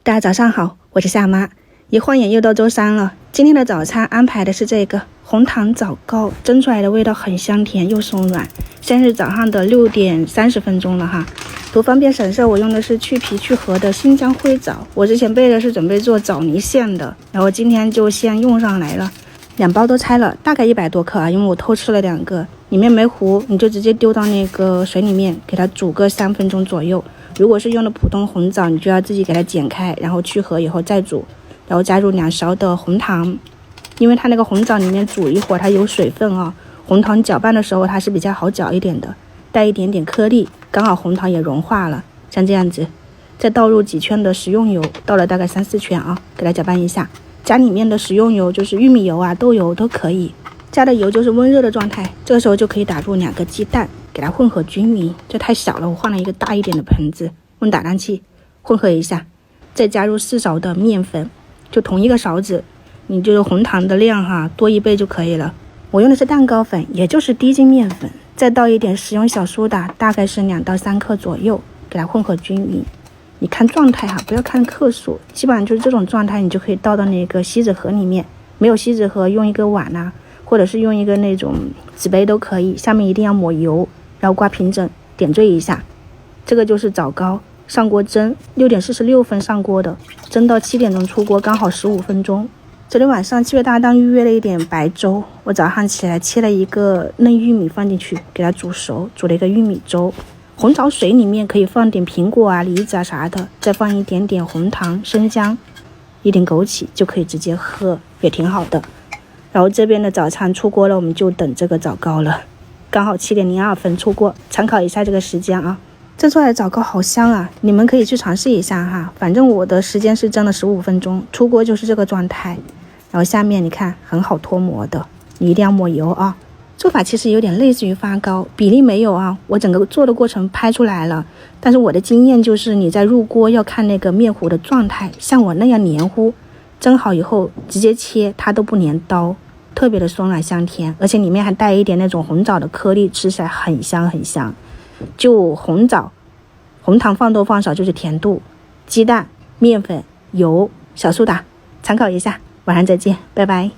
大家早上好，我是夏妈。一晃眼又到周三了，今天的早餐安排的是这个红糖枣糕，蒸出来的味道很香甜又松软。现在是早上的6点30分钟了哈。图方便省事，我用的是去皮去核的新疆灰枣。我之前备的是准备做枣泥馅的，然后今天就先用上来了。2包都拆了，大概100多克啊，因为我偷吃了2个。里面没糊，你就直接丢到那个水里面，给它煮个3分钟左右。如果是用的普通红枣，你就要自己给它剪开，然后去核以后再煮，然后加入2勺的红糖，因为它那个红枣里面煮一会儿它有水分啊，红糖搅拌的时候它是比较好搅一点的，带一点点颗粒，刚好红糖也融化了，像这样子。再倒入几圈的食用油，倒了大概3-4圈啊，给它搅拌一下。家里面的食用油就是玉米油啊、豆油都可以，加的油就是温热的状态，这个时候就可以打入2个鸡蛋，给它混合均匀。这太小了，我换了一个大一点的盆子，用打蛋器混合一下，再加入4勺的面粉，就同一个勺子，你就是红糖的量哈，多1倍就可以了。我用的是蛋糕粉，也就是低筋面粉，再倒一点食用小苏打，大概是2到3克左右，给它混合均匀。你看状态哈，不要看克数，基本上就是这种状态，你就可以倒到那个锡纸盒里面。没有锡纸盒，用一个碗啊，或者是用一个那种纸杯都可以，下面一定要抹油，然后刮平整，点缀一下。这个就是枣糕，上锅蒸，6点46分上锅的，蒸到7点钟出锅，刚好15分钟。昨天晚上7月大当预约了一点白粥，我早上起来切了一个嫩玉米放进去，给它煮熟，煮了一个玉米粥。红枣水里面可以放点苹果啊、梨子啊啥的，再放一点点红糖、生姜，一点枸杞，就可以直接喝，也挺好的。然后这边的早餐出锅了，我们就等这个枣糕了，刚好7点02分出锅，参考一下这个时间啊。蒸出来的枣糕好香啊，你们可以去尝试一下哈。反正我的时间是蒸了15分钟，出锅就是这个状态。然后下面你看很好脱模的，你一定要抹油啊。做法其实有点类似于发糕，比例没有啊，我整个做的过程拍出来了。但是我的经验就是你在入锅要看那个面糊的状态，像我那样黏糊，蒸好以后直接切它都不粘刀，特别的松软香甜，而且里面还带一点那种红枣的颗粒，吃起来很香很香。就红枣、红糖放多放少就是甜度，鸡蛋、面粉、油、小苏打，参考一下。晚上再见，拜拜。